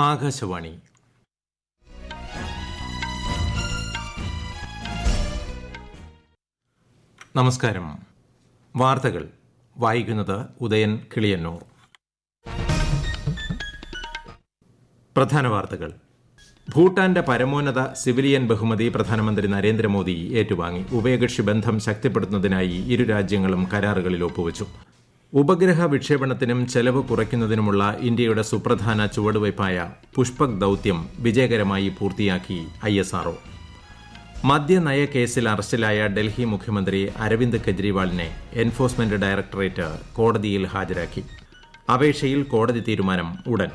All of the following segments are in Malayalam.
ആകാശവാണി. നമസ്കാരം. വാർത്തകൾ വായിക്കുന്നത് ഉദയൻ കിളിയന്നൂർ. പ്രധാന വാർത്തകൾ. ഭൂട്ടാന്റെ പരമോന്നത സിവിലിയൻ ബഹുമതി പ്രധാനമന്ത്രി നരേന്ദ്രമോദി ഏറ്റുവാങ്ങി. ഉഭയകക്ഷി ബന്ധം ശക്തിപ്പെടുത്തുന്നതിനായി ഇരു രാജ്യങ്ങളും കരാറുകളിൽ ഒപ്പുവച്ചു. ഉപഗ്രഹ വിക്ഷേപണത്തിനും ചെലവ് കുറയ്ക്കുന്നതിനുമുള്ള ഇന്ത്യയുടെ സുപ്രധാന ചുവടുവയ്പായ പുഷ്പക് ദൌത്യം വിജയകരമായി പൂർത്തിയാക്കി ISRO. മദ്യനയ കേസിൽ അറസ്റ്റിലായ ഡൽഹി മുഖ്യമന്ത്രി അരവിന്ദ് കെജ്രിവാളിനെ എൻഫോഴ്സ്മെന്റ് ഡയറക്ടറേറ്റ് കോടതിയിൽ ഹാജരാക്കി. അപേക്ഷയിൽ കോടതി തീരുമാനം ഉടൻ.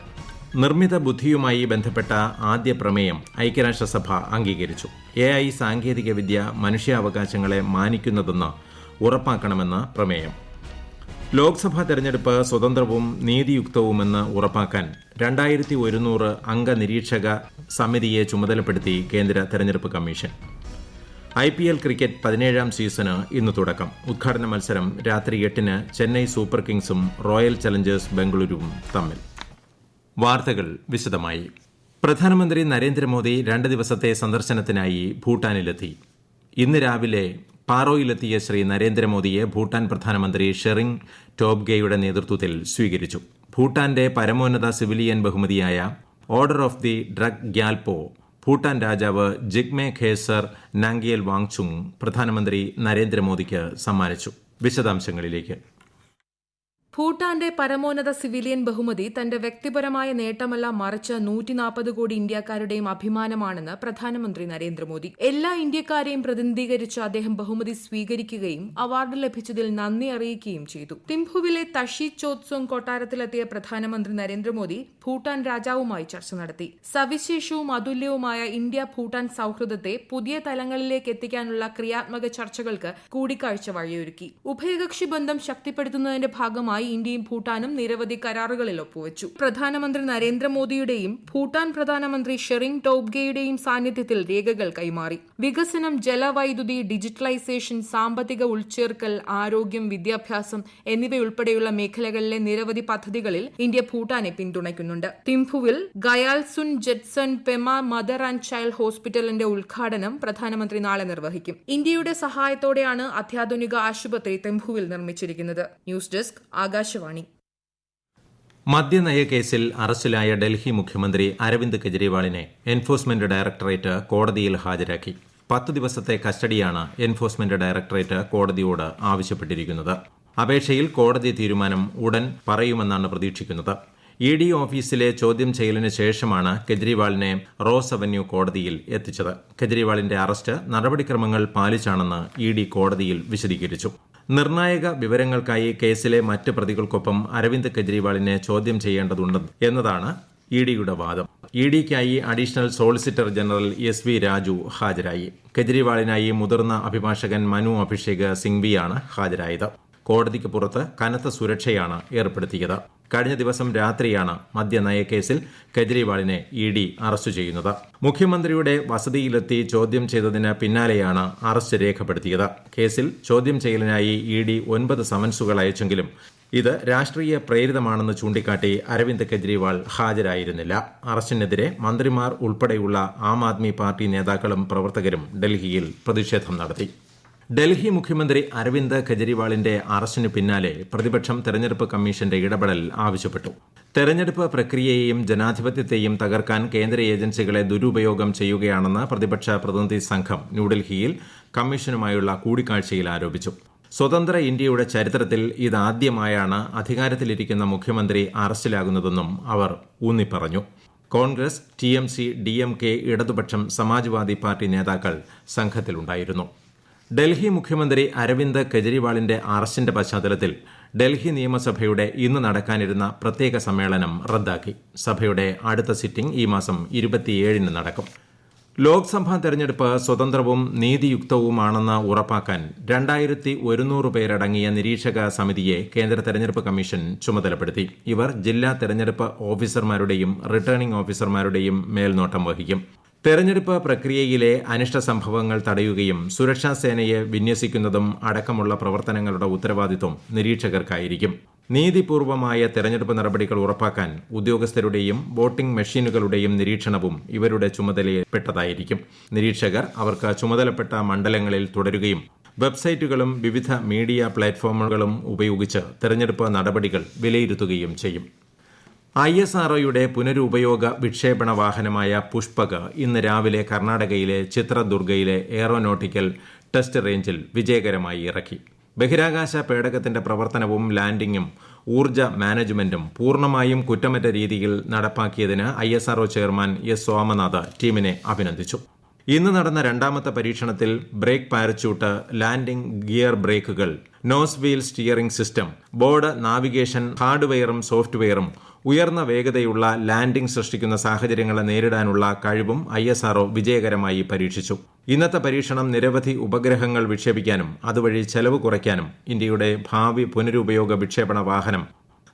നിർമ്മിത ബുദ്ധിയുമായി ബന്ധപ്പെട്ട ആദ്യ പ്രമേയം ഐക്യരാഷ്ട്രസഭ അംഗീകരിച്ചു. AI സാങ്കേതികവിദ്യ മനുഷ്യാവകാശങ്ങളെ മാനിക്കുന്നതെന്ന് ഉറപ്പാക്കണമെന്ന് പ്രമേയം. ലോക്സഭാ തെരഞ്ഞെടുപ്പ് സ്വതന്ത്രവും നീതിയുക്തവുമെന്ന് ഉറപ്പാക്കാൻ 2100 അംഗ നിരീക്ഷക സമിതിയെ ചുമതലപ്പെടുത്തി കേന്ദ്ര തെരഞ്ഞെടുപ്പ് കമ്മീഷൻ. IPL ക്രിക്കറ്റ് 17ാം സീസണ് ഇന്ന് തുടക്കം. ഉദ്ഘാടന മത്സരം രാത്രി 8-ന് ചെന്നൈ സൂപ്പർ കിങ്സും റോയൽ ചലഞ്ചേഴ്സ് ബംഗളൂരുവും തമ്മിൽ. വാർത്തകൾ വിശദമായി. പ്രധാനമന്ത്രി നരേന്ദ്രമോദി 2 ദിവസത്തെ സന്ദർശനത്തിനായി ഭൂട്ടാനിലെത്തി. ഇന്ന് രാവിലെ പാറോയിലെത്തിയ ശ്രീ നരേന്ദ്രമോദിയെ ഭൂട്ടാൻ പ്രധാനമന്ത്രി ഷെറിംഗ് ടോബ്ഗെയുടെ നേതൃത്വത്തിൽ സ്വീകരിച്ചു. ഭൂട്ടാന്റെ പരമോന്നത സിവിലിയൻ ബഹുമതിയായ order of the drug Gyalpo Bhutan രാജാവ് ജിഗ്മെ ഖേസർ നാംഗ്യേൽ വാങ്ചുങ് പ്രധാനമന്ത്രി നരേന്ദ്രമോദിക്ക് സമ്മാനിച്ചു. വിശദാംശങ്ങളിലേക്ക്. ഭൂട്ടാന്റെ പരമോന്നത സിവിലിയൻ ബഹുമതി തന്റെ വ്യക്തിപരമായ നേട്ടമല്ല, മറിച്ച് 140 കോടി ഇന്ത്യക്കാരുടെയും അഭിമാനമാണെന്ന് പ്രധാനമന്ത്രി നരേന്ദ്രമോദി. എല്ലാ ഇന്ത്യക്കാരെയും പ്രതിനിധീകരിച്ച് അദ്ദേഹം ബഹുമതി സ്വീകരിക്കുകയും അവാർഡ് ലഭിച്ചതിൽ നന്ദി അറിയിക്കുകയും ചെയ്തു. തിംഫുവിലെ തഷി ചോത്സോങ് കൊട്ടാരത്തിലെത്തിയ പ്രധാനമന്ത്രി നരേന്ദ്രമോദി ഭൂട്ടാൻ രാജാവുമായി ചർച്ച നടത്തി. സവിശേഷവും അതുല്യവുമായ ഇന്ത്യ ഭൂട്ടാൻ സൌഹൃദത്തെ പുതിയ തലങ്ങളിലേക്ക് എത്തിക്കാനുള്ള ക്രിയാത്മക ചർച്ചകൾക്ക് കൂടിക്കാഴ്ച വഴിയൊരുക്കി. ഉഭയകക്ഷി ബന്ധം ശക്തിപ്പെടുത്തുന്നതിന്റെ ഭാഗമായി ഇന്ത്യയും ഭൂട്ടാനും നിരവധി കരാറുകളിൽ ഒപ്പുവച്ചു. പ്രധാനമന്ത്രി നരേന്ദ്രമോദിയുടെയും ഭൂട്ടാൻ പ്രധാനമന്ത്രി ഷെറിംഗ് ടോബ്ഗെയുടെയും സാന്നിധ്യത്തിൽ രേഖകൾ കൈമാറി. വികസനം, ജലവൈദ്യുതി, ഡിജിറ്റലൈസേഷൻ, സാമ്പത്തിക ഉൾച്ചേർക്കൽ, ആരോഗ്യം, വിദ്യാഭ്യാസം എന്നിവയുൾപ്പെടെയുള്ള മേഖലകളിലെ നിരവധി പദ്ധതികളിൽ ഇന്ത്യ ഭൂട്ടാനെ പിന്തുണയ്ക്കുന്നുണ്ട്. തിംഫുവിൽ Gyaltsuen Jetsun Pema mother and child ഹോസ്പിറ്റലിന്റെ ഉദ്ഘാടനം പ്രധാനമന്ത്രി നാളെ നിർവഹിക്കും. ഇന്ത്യയുടെ സഹായത്തോടെയാണ് അത്യാധുനിക ആശുപത്രി തിംഫുവിൽ നിർമ്മിച്ചിരിക്കുന്നത്. News desk Akashvani. മദ്യനയ കേസിൽ അറസ്റ്റിലായ ഡൽഹി മുഖ്യമന്ത്രി അരവിന്ദ് കെജ്രിവാളിനെ എൻഫോഴ്സ്മെന്റ് ഡയറക്ടറേറ്റ് കോടതിയിൽ ഹാജരാക്കി. 10 ദിവസത്തെ കസ്റ്റഡിയാണ് എൻഫോഴ്സ്മെന്റ് ഡയറക്ടറേറ്റ് കോടതിയോട് ആവശ്യപ്പെട്ടിരിക്കുന്നത്. അപേക്ഷയിൽ കോടതി തീരുമാനം ഉടൻ പറയുമെന്നാണ് പ്രതീക്ഷിക്കുന്നത്. ED ഓഫീസിലെ ചോദ്യം ചെയ്യലിന് ശേഷമാണ് കെജ്രിവാളിനെ റോസ് അവന്യൂ കോടതിയിൽ എത്തിച്ചത്. കെജ്രിവാളിന്റെ അറസ്റ്റ് നടപടിക്രമങ്ങൾ പാലിച്ചാണെന്ന് ED കോടതിയിൽ വിശദീകരിച്ചു. നിർണായക വിവരങ്ങൾക്കായി കേസിലെ മറ്റ് പ്രതികൾക്കൊപ്പം അരവിന്ദ് കെജ്രിവാളിനെ ചോദ്യം ചെയ്യേണ്ടതുണ്ട് എന്നതാണ് EDയുടെ വാദം. EDയ്ക്കായി additional solicitor general SV Raju ഹാജരായി. കെജ്രിവാളിനായി മുതിർന്ന അഭിഭാഷകൻ മനു അഭിഷേക് സിംഗ്വിയാണ് ഹാജരായത്. കോടതിക്ക് പുറത്ത് കനത്ത സുരക്ഷയാണ് ഏർപ്പെടുത്തിയത്. കഴിഞ്ഞ ദിവസം രാത്രിയാണ് മദ്യനയക്കേസിൽ കെജ്രിവാളിനെ ED അറസ്റ്റ് ചെയ്യുന്നത്. മുഖ്യമന്ത്രിയുടെ വസതിയിലെത്തി ചോദ്യം ചെയ്തതിന് പിന്നാലെയാണ് അറസ്റ്റ് രേഖപ്പെടുത്തിയത്. കേസിൽ ചോദ്യം ചെയ്യലിനായി ED 9 സമൻസുകൾ അയച്ചെങ്കിലും ഇത് രാഷ്ട്രീയ പ്രേരിതമാണെന്ന് ചൂണ്ടിക്കാട്ടി അരവിന്ദ് കെജ്രിവാൾ ഹാജരായിരുന്നില്ല. അറസ്റ്റിനെതിരെ മന്ത്രിമാർ ഉൾപ്പെടെയുള്ള ആം ആദ്മി പാർട്ടി നേതാക്കളും പ്രവർത്തകരും ഡൽഹിയിൽ പ്രതിഷേധം നടത്തി. ഡൽഹി മുഖ്യമന്ത്രി അരവിന്ദ് കെജ്രിവാളിന്റെ അറസ്റ്റിന് പിന്നാലെ പ്രതിപക്ഷം തെരഞ്ഞെടുപ്പ് കമ്മീഷന്റെ ഇടപെടൽ ആവശ്യപ്പെട്ടു. തെരഞ്ഞെടുപ്പ് പ്രക്രിയയെയും ജനാധിപത്യത്തെയും തകർക്കാൻ കേന്ദ്ര ഏജൻസികളെ ദുരുപയോഗം ചെയ്യുകയാണെന്ന് പ്രതിപക്ഷ പ്രതിനിധി സംഘം ന്യൂഡൽഹിയിൽ കമ്മീഷനുമായുള്ള കൂടിക്കാഴ്ചയിൽ ആരോപിച്ചു. സ്വതന്ത്ര ഇന്ത്യയുടെ ചരിത്രത്തിൽ ഇതാദ്യമായാണ് അധികാരത്തിലിരിക്കുന്ന മുഖ്യമന്ത്രി അറസ്റ്റിലാകുന്നതെന്നും അവർ ഊന്നിപ്പറഞ്ഞു. കോൺഗ്രസ്, TMC, DMK, ഇടതുപക്ഷം, സമാജ്വാദി പാർട്ടി നേതാക്കൾ സംഘത്തിലുണ്ടായിരുന്നു. ഡൽഹി മുഖ്യമന്ത്രി അരവിന്ദ് കെജ്രിവാളിന്റെ അറസ്റ്റിന്റെ പശ്ചാത്തലത്തിൽ ഡൽഹി നിയമസഭയുടെ ഇന്ന് നടക്കാനിരുന്ന പ്രത്യേക സമ്മേളനം റദ്ദാക്കി. സഭയുടെ അടുത്ത സിറ്റിംഗ് ഈ മാസം 27-ന് നടക്കും. ലോക്സഭാ തെരഞ്ഞെടുപ്പ് സ്വതന്ത്രവും നീതിയുക്തവുമാണെന്ന് ഉറപ്പാക്കാൻ 2100 പേരടങ്ങിയ നിരീക്ഷക സമിതിയെ കേന്ദ്ര തെരഞ്ഞെടുപ്പ് കമ്മീഷൻ ചുമതലപ്പെടുത്തി. ഇവർ ജില്ലാ തെരഞ്ഞെടുപ്പ് ഓഫീസർമാരുടെയും റിട്ടേണിംഗ് ഓഫീസർമാരുടെയും മേൽനോട്ടം വഹിക്കും. തെരഞ്ഞെടുപ്പ് പ്രക്രിയയിലെ അനിഷ്ട സംഭവങ്ങൾ തടയുകയും സുരക്ഷാ സേനയെ വിന്യസിക്കുന്നതും അടക്കമുള്ള പ്രവർത്തനങ്ങളുടെ ഉത്തരവാദിത്വം നിരീക്ഷകർക്കായിരിക്കും. നീതിപൂർവമായ തെരഞ്ഞെടുപ്പ് നടപടികൾ ഉറപ്പാക്കാൻ ഉദ്യോഗസ്ഥരുടെയും വോട്ടിംഗ് മെഷീനുകളുടെയും നിരീക്ഷണവും ഇവരുടെ ചുമതലയിൽപ്പെട്ടതായിരിക്കും. നിരീക്ഷകർ അവർക്ക് ചുമതലപ്പെട്ട മണ്ഡലങ്ങളിൽ തുടരുകയും വെബ്സൈറ്റുകളും വിവിധ മീഡിയ പ്ലാറ്റ്ഫോമുകളും ഉപയോഗിച്ച് തെരഞ്ഞെടുപ്പ് നടപടികൾ വിലയിരുത്തുകയും ചെയ്യും. ISROയുടെ പുനരുപയോഗ വിക്ഷേപണ വാഹനമായ പുഷ്പക് ഇന്ന് രാവിലെ കർണാടകയിലെ ചിത്രദുർഗയിലെ എയറോനോട്ടിക്കൽ ടെസ്റ്റ് റേഞ്ചിൽ വിജയകരമായി ഇറക്കി. ബഹിരാകാശ പേടകത്തിന്റെ പ്രവർത്തനവും ലാൻഡിംഗും ഊർജ്ജ മാനേജ്മെന്റും പൂർണ്ണമായും കുറ്റമറ്റ രീതിയിൽ നടപ്പാക്കിയതിന് ISRO ചെയർമാൻ S. സോമനാഥ് ടീമിനെ അഭിനന്ദിച്ചു. ഇന്ന് നടന്ന രണ്ടാമത്തെ പരീക്ഷണത്തിൽ ബ്രേക്ക് പാരച്യൂട്ട്, ലാൻഡിംഗ് ഗിയർ ബ്രേക്കുകൾ, nose wheel steering system, board navigation ഹാർഡ്വെയറും സോഫ്റ്റ്വെയറും ഉയർന്ന വേഗതയുള്ള ലാൻഡിംഗ് സൃഷ്ടിക്കുന്ന സാഹചര്യങ്ങളെ നേരിടാനുള്ള കഴിവും ISRO വിജയകരമായി പരീക്ഷിച്ചു. ഇന്നത്തെ പരീക്ഷണം നിരവധി ഉപഗ്രഹങ്ങൾ വിക്ഷേപിക്കാനും അതുവഴി ചെലവ് കുറയ്ക്കാനും ഇന്ത്യയുടെ ഭാവി പുനരുപയോഗ വിക്ഷേപണ വാഹനം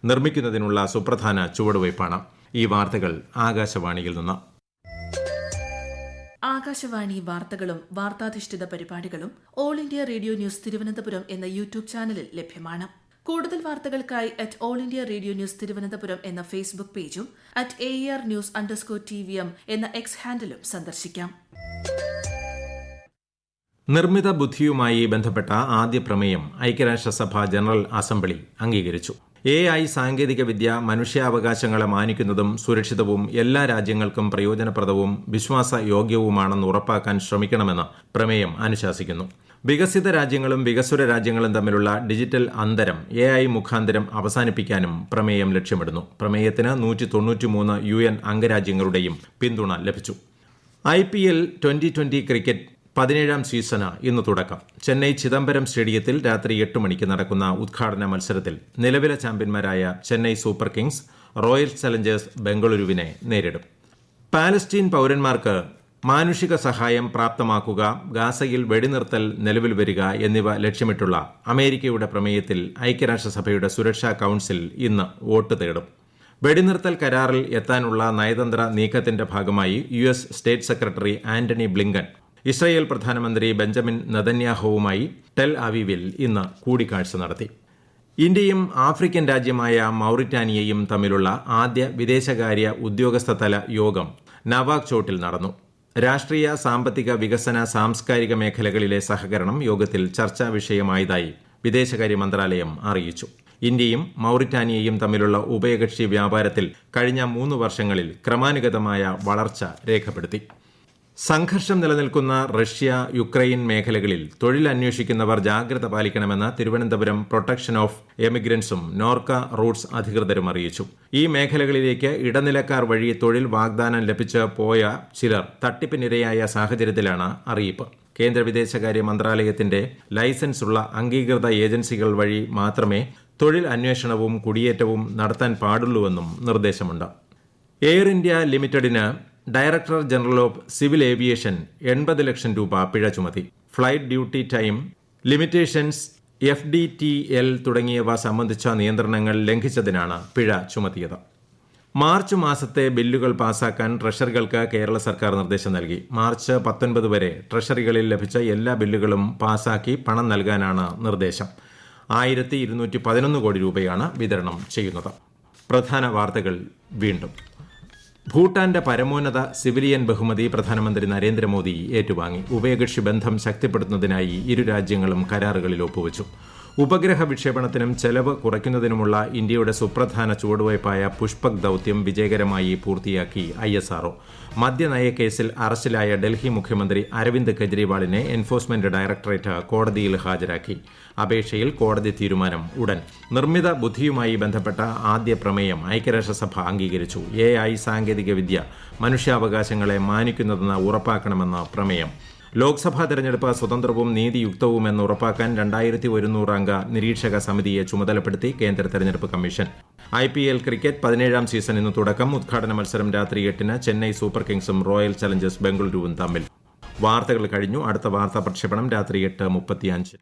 നിർമ്മിക്കുന്നതിനുള്ള സുപ്രധാന ചുവടുവയ്പ്പാണ്. ഈ വാർത്തകൾ ആകാശവാണിയിൽ നിന്ന്. ആകാശവാണി വാർത്തകളും വാർത്താധിഷ്ഠിത പരിപാടികളും all India radio news Thiruvananthapuram എന്ന യൂട്യൂബ് ചാനലിൽ ലഭ്യമാണ്. കൂടുതൽ വാർത്തകൾക്കായി @all India radio news Thiruvananthapuram എന്ന ഫേസ്ബുക്ക് പേജും @AER_News_TVM എന്ന എക്സ് ഹാൻഡിലും സന്ദർശിക്കാം. നിർമ്മിത ബുദ്ധിയുമായി ബന്ധപ്പെട്ട ആദ്യ പ്രമേയം ഐക്യരാഷ്ട്രസഭ ജനറൽ അസംബ്ലി അംഗീകരിച്ചു. AI സാങ്കേതികവിദ്യ മനുഷ്യാവകാശങ്ങളെ മാനിക്കുന്നതും സുരക്ഷിതവും എല്ലാ രാജ്യങ്ങൾക്കും പ്രയോജനപ്രദവും വിശ്വാസയോഗ്യവുമാണെന്ന് ഉറപ്പാക്കാൻ ശ്രമിക്കണമെന്ന് പ്രമേയം അനുശാസിക്കുന്നു. വികസിത രാജ്യങ്ങളും വികസ്വര രാജ്യങ്ങളും തമ്മിലുള്ള ഡിജിറ്റൽ അന്തരം AI മുഖാന്തരം അവസാനിപ്പിക്കാനും പ്രമേയം ലക്ഷ്യമിടുന്നു. പ്രമേയത്തിന് 193 UN അംഗരാജ്യങ്ങളുടെയും പിന്തുണ ലഭിച്ചു. IPL 2020 ക്രിക്കറ്റ് 17ാം സീസണ് ഇന്ന് തുടക്കം. ചെന്നൈ ചിദംബരം സ്റ്റേഡിയത്തിൽ രാത്രി 8 മണിക്ക് നടക്കുന്ന ഉദ്ഘാടന മത്സരത്തിൽ നിലവിലെ ചാമ്പ്യന്മാരായ Chennai super kings royal challengers ബംഗളൂരുവിനെ നേരിടും. പാലസ്തീൻ പൌരന്മാർക്ക് മാനുഷിക സഹായം പ്രാപ്തമാക്കുക, ഗാസയിൽ വെടിനിർത്തൽ നിലവിൽ വരിക എന്നിവ ലക്ഷ്യമിട്ടുള്ള അമേരിക്കയുടെ പ്രമേയത്തിൽ ഐക്യരാഷ്ട്രസഭയുടെ സുരക്ഷാ കൌൺസിൽ ഇന്ന് വോട്ട് തേടും. വെടിനിർത്തൽ കരാറിൽ എത്താനുള്ള നയതന്ത്ര നീക്കത്തിന്റെ ഭാഗമായി US state secretary Antony Blinken Israel പ്രധാനമന്ത്രി ബെഞ്ചമിൻ നെതന്യാഹുവുമായി ടെൽ അവീവിൽ ഇന്ന് കൂടിക്കാഴ്ച നടത്തി. ഇന്ത്യയും ആഫ്രിക്കൻ രാജ്യമായ മൌറിറ്റാനിയയും തമ്മിലുള്ള ആദ്യ വിദേശകാര്യ ഉദ്യോഗസ്ഥതല യോഗം നവാക്ചോട്ടിൽ നടന്നു. രാഷ്ട്രീയ, സാമ്പത്തിക, വികസന, സാംസ്കാരിക മേഖലകളിലെ സഹകരണം യോഗത്തിൽ ചർച്ചാ വിഷയമായതായി വിദേശകാര്യ മന്ത്രാലയം അറിയിച്ചു. ഇന്ത്യയും മൌറിറ്റാനിയയും തമ്മിലുള്ള ഉഭയകക്ഷി വ്യാപാരത്തിൽ കഴിഞ്ഞ 3 വർഷങ്ങളിൽ ക്രമാനുഗതമായ വളർച്ച രേഖപ്പെടുത്തി. സംഘർഷം നിലനിൽക്കുന്ന റഷ്യ, യുക്രൈൻ മേഖലകളിൽ തൊഴിൽ അന്വേഷിക്കുന്നവർ ജാഗ്രത പാലിക്കണമെന്ന് തിരുവനന്തപുരം പ്രൊട്ടക്ഷൻ ഓഫ് എമിഗ്രൻസും നോർക്ക റൂട്ട്സ് അധികൃതരും അറിയിച്ചു. ഈ മേഖലകളിലേക്ക് ഇടനിലക്കാർ വഴി തൊഴിൽ വാഗ്ദാനം ലഭിച്ച് പോയ ചിലർ തട്ടിപ്പിനിരയായ സാഹചര്യത്തിലാണ് അറിയിപ്പ്. കേന്ദ്ര വിദേശകാര്യ മന്ത്രാലയത്തിന്റെ ലൈസൻസ് ഉള്ള അംഗീകൃത ഏജൻസികൾ വഴി മാത്രമേ തൊഴിൽ അന്വേഷണവും കുടിയേറ്റവും നടത്താൻ പാടുള്ളൂവെന്നും നിർദ്ദേശമുണ്ട്. എയർ ഇന്ത്യ ലിമിറ്റഡിന് director general of civil aviation 80 ലക്ഷം രൂപ പിഴ ചുമത്തി. Flight duty time limitations, FDTL തുടങ്ങിയവ സംബന്ധിച്ച നിയന്ത്രണങ്ങൾ ലംഘിച്ചതിനാണ് പിഴ ചുമത്തിയത്. മാർച്ച് മാസത്തെ ബില്ലുകൾ പാസാക്കാൻ ട്രഷറികൾക്ക് കേരള സർക്കാർ നിർദ്ദേശം നൽകി. മാർച്ച് 19 വരെ ട്രഷറികളിൽ ലഭിച്ച എല്ലാ ബില്ലുകളും പാസാക്കി പണം നൽകാനാണ് നിർദ്ദേശം. 1211 കോടി രൂപയാണ് വിതരണം ചെയ്യുന്നത്. പ്രധാന വാർത്തകൾ വീണ്ടും. ഭൂട്ടാന്റെ പരമോന്നത സിവിലിയൻ ബഹുമതി പ്രധാനമന്ത്രി നരേന്ദ്രമോദി ഏറ്റുവാങ്ങി. ഉഭയകക്ഷി ബന്ധം ശക്തിപ്പെടുത്തുന്നതിനായി ഇരു രാജ്യങ്ങളും കരാറുകളിൽ ഒപ്പുവച്ചു. ഉപഗ്രഹ വിക്ഷേപണത്തിനും ചെലവ് കുറയ്ക്കുന്നതിനുമുള്ള ഇന്ത്യയുടെ സുപ്രധാന ചുവടുവയ്പായ പുഷ്പക് ദൌത്യം വിജയകരമായി പൂർത്തിയാക്കി ISRO. മദ്യനയക്കേസിൽ അറസ്റ്റിലായ ഡൽഹി മുഖ്യമന്ത്രി അരവിന്ദ് കെജ്രിവാളിനെ എൻഫോഴ്സ്മെന്റ് ഡയറക്ടറേറ്റ് കോടതിയിൽ ഹാജരാക്കി. അപേക്ഷയിൽ കോടതി തീരുമാനം ഉടൻ. നിർമ്മിത ബുദ്ധിയുമായി ബന്ധപ്പെട്ട ആദ്യ പ്രമേയം ഐക്യരാഷ്ട്രസഭ അംഗീകരിച്ചു. AI സാങ്കേതികവിദ്യ മനുഷ്യാവകാശങ്ങളെ മാനിക്കുന്നതെന്ന് ഉറപ്പാക്കണമെന്ന് പ്രമേയം. ലോക്സഭാ തെരഞ്ഞെടുപ്പ് സ്വതന്ത്രവും നീതിയുക്തവുമെന്ന് ഉറപ്പാക്കാൻ 2100 അംഗ നിരീക്ഷക സമിതിയെ ചുമതലപ്പെടുത്തി കേന്ദ്ര തെരഞ്ഞെടുപ്പ് കമ്മീഷൻ. IPL ക്രിക്കറ്റ് 17ാം സീസൺ ഇന്ന് തുടക്കം. ഉദ്ഘാടന മത്സരം രാത്രി 8-ന് ചെന്നൈ സൂപ്പർ കിങ്സും റോയൽ ചലഞ്ചേഴ്സ് ബംഗളൂരുവും തമ്മിൽ. വാർത്തകൾ കഴിഞ്ഞു. അടുത്ത വാർത്താ പ്രക്ഷേപണം രാത്രി 8:35.